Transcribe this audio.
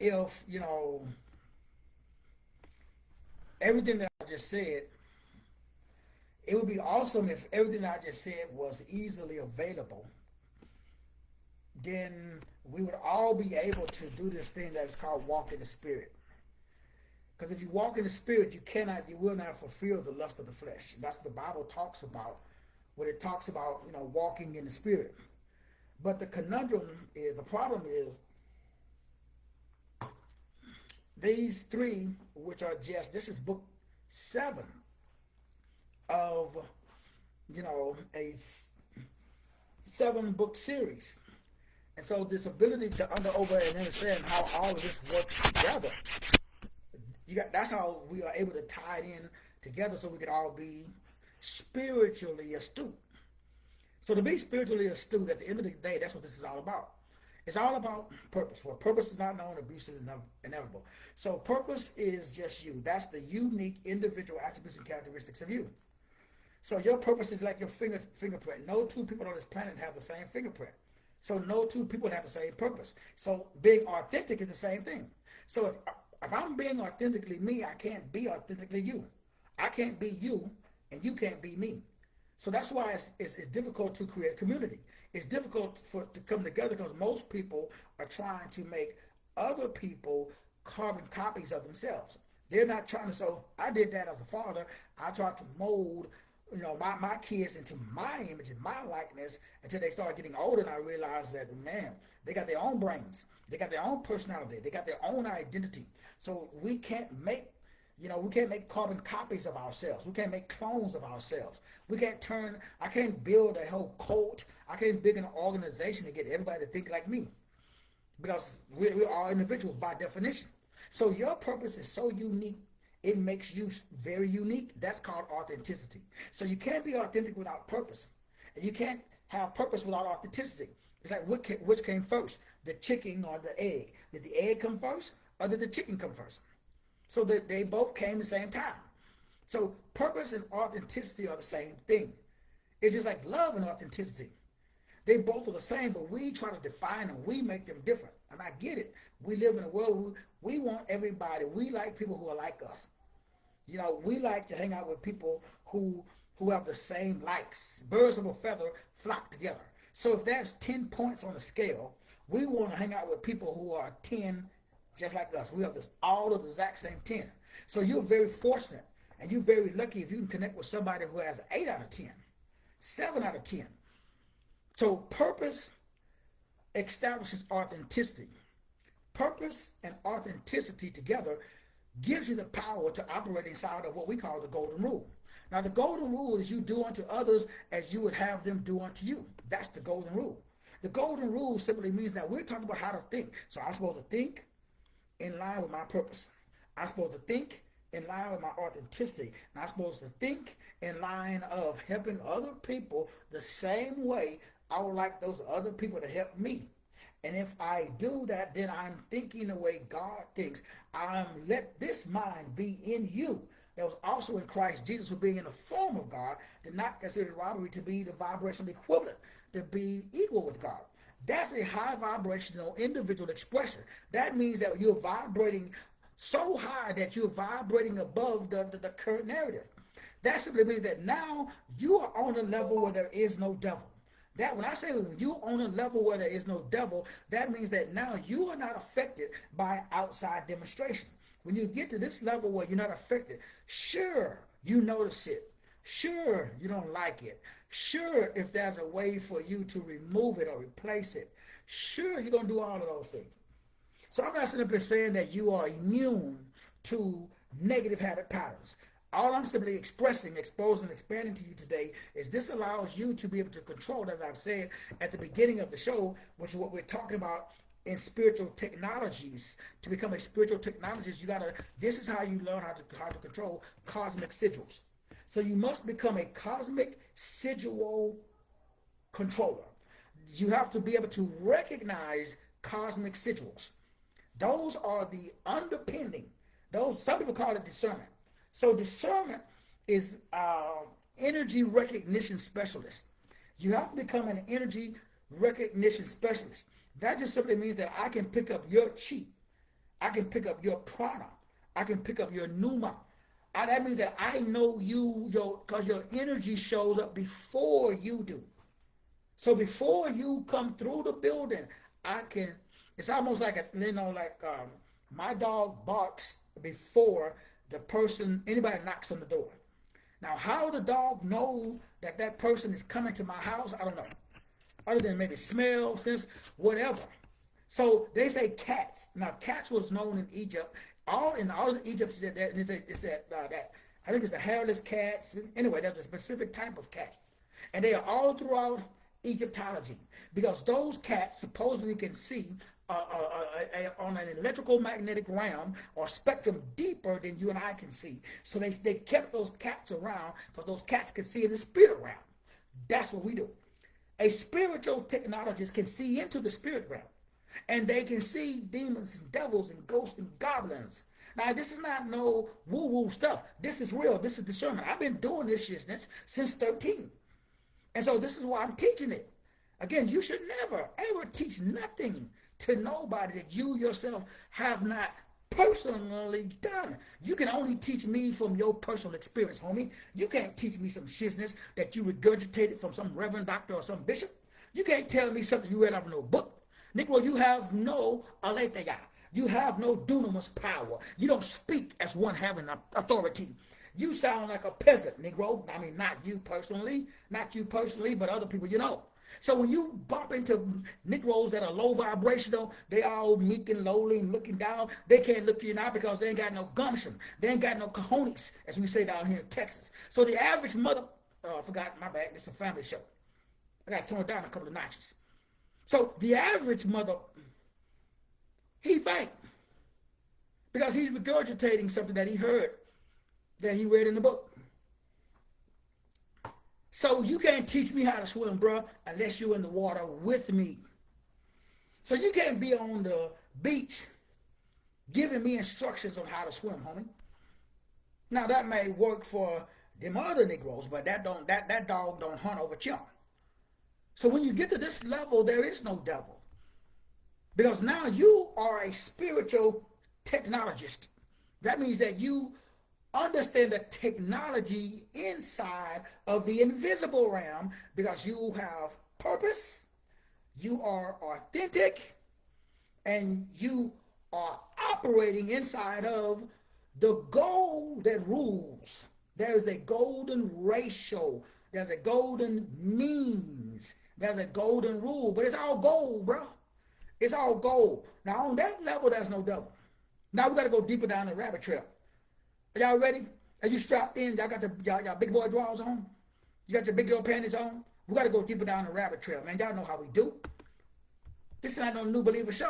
if, everything that I just said, it would be awesome if everything I just said was easily available. Then we would all be able to do this thing that is called walk in the spirit. Because if you walk in the spirit, you will not fulfill the lust of the flesh. That's what the Bible talks about when it talks about, walking in the spirit. But the problem is, these three, which are this is book 7 of, a 7-book series. And so this ability to over and understand how all of this works together, that's how we are able to tie it in together so we can all be spiritually astute. So to be spiritually astute, at the end of the day, that's what this is all about. It's all about purpose. Where purpose is not known, abuse is inevitable. So purpose is just you. That's the unique individual attributes and characteristics of you. So your purpose is like your fingerprint. No two people on this planet have the same fingerprint. So no two people have the same purpose. So being authentic is the same thing. So if I'm being authentically me, I can't be authentically you. I can't be you, and you can't be me. So that's why it's difficult to create community. It's difficult to come together because most people are trying to make other people carbon copies of themselves. They're not trying to, so I did that as a father. I tried to mold my kids into my image and my likeness until they started getting older, and I realized that, man, they got their own brains. They got their own personality. They got their own identity. So we can't make carbon copies of ourselves. We can't make clones of ourselves. I can't build a whole cult. I can't build an organization to get everybody to think like me, because we're all individuals by definition. So your purpose is so unique. It makes you very unique. That's called authenticity. So you can't be authentic without purpose. And you can't have purpose without authenticity. It's like which came first, the chicken or the egg? Did the egg come first or did the chicken come first? So they both came at the same time. So purpose and authenticity are the same thing. It's just like love and authenticity. They both are the same, but we try to define them. We make them different. And I get it. We live in a world where we want everybody. We like people who are like us. We like to hang out with people who have the same likes. Birds of a feather flock together. So if there's 10 points on the scale, we want to hang out with people who are 10 just like us. We have all of the exact same 10. So you're very fortunate and you're very lucky if you can connect with somebody who has 8 out of 10, 7 out of 10. So purpose establishes authenticity. Purpose and authenticity together gives you the power to operate inside of what we call the golden rule. Now, the golden rule is you do unto others as you would have them do unto you. That's the golden rule. The golden rule simply means that we're talking about how to think. So I'm supposed to think in line with my purpose. I'm supposed to think in line with my authenticity. And I'm supposed to think in line of helping other people the same way I would like those other people to help me. And if I do that, then I'm thinking the way God thinks. Let this mind be in you. That was also in Christ Jesus, who being in the form of God, did not consider robbery to be the vibrational equivalent, to be equal with God. That's a high vibrational individual expression. That means that you're vibrating so high that you're vibrating above the current narrative. That simply means that now you are on a level where there is no devil. That when I say you're on a level where there is no devil, that means that now you are not affected by outside demonstration. When you get to this level where you're not affected, sure, you notice it. Sure, you don't like it. Sure, if there's a way for you to remove it or replace it, sure, you're going to do all of those things. So I'm not sitting up here saying that you are immune to negative habit patterns. All I'm simply expressing, exposing, expanding to you today is this allows you to be able to control, as I've said at the beginning of the show, which is what we're talking about in spiritual technologies. To become a spiritual technologist, this is how you learn how to control cosmic sigils. So you must become a cosmic sigil controller. You have to be able to recognize cosmic sigils. Those are the underpinning. Some people call it discernment. So discernment is energy recognition specialist. You have to become an energy recognition specialist. That just simply means that I can pick up your chi I can pick up your prana. I can pick up your pneuma. That means that I know you, because your energy shows up before you do. So before you come through the building, it's almost like my dog barks before anybody knocks on the door. Now, how the dog knows that that person is coming to my house, I don't know. Other than maybe smell, sense, whatever. So they say cats. Now, cats was known in Egypt. All of Egypt said that. I think it's the hairless cats. Anyway, there's a specific type of cat, and they are all throughout Egyptology, because those cats supposedly can see on an electrical magnetic realm or spectrum deeper than you and I can see. So they kept those cats around because those cats can see in the spirit realm. That's what we do. A spiritual technologist can see into the spirit realm, and they can see demons and devils and ghosts and goblins. Now, this is not no woo-woo stuff. This is real. This is discernment. I've been doing this shit since 13. And so this is why I'm teaching it. Again, you should never, ever teach nothing to nobody that you yourself have not personally done. You can only teach me from your personal experience, homie. You can't teach me some shizness that you regurgitated from some reverend doctor or some bishop. You can't tell me something you read out of no book. Negro, you have no aletheia. You have no dunamis power. You don't speak as one having authority. You sound like a peasant, Negro. I mean, not you personally, but other people you know. So when you bump into Negroes that are low vibrational, they all meek and lowly and looking down. They can't look you now because they ain't got no gumption. They ain't got no cojones, as we say down here in Texas. So the average mother, I forgot, my bad, it's a family show. I got to tone it down a couple of notches. So the average mother, he fake, because he's regurgitating something that he heard, that he read in the book. So you can't teach me how to swim, bro, unless you're in the water with me. So you can't be on the beach giving me instructions on how to swim, homie. Now that may work for them other Negroes, but that dog don't hunt over chimp. So when you get to this level, there is no devil. Because now you are a spiritual technologist. That means that you understand the technology inside of the invisible realm, because you have purpose, you are authentic, and you are operating inside of the goal that rules. There's a golden ratio. There's a golden means. There's a golden rule. But it's all gold, bro. It's all gold. Now, on that level, there's no devil. Now we got to go deeper down the rabbit trail. Are y'all ready? Are you strapped in? Y'all got y'all big boy drawers on? You got your big girl panties on? We got to go deeper down the rabbit trail, man. Y'all know how we do. This is not no New Believer show.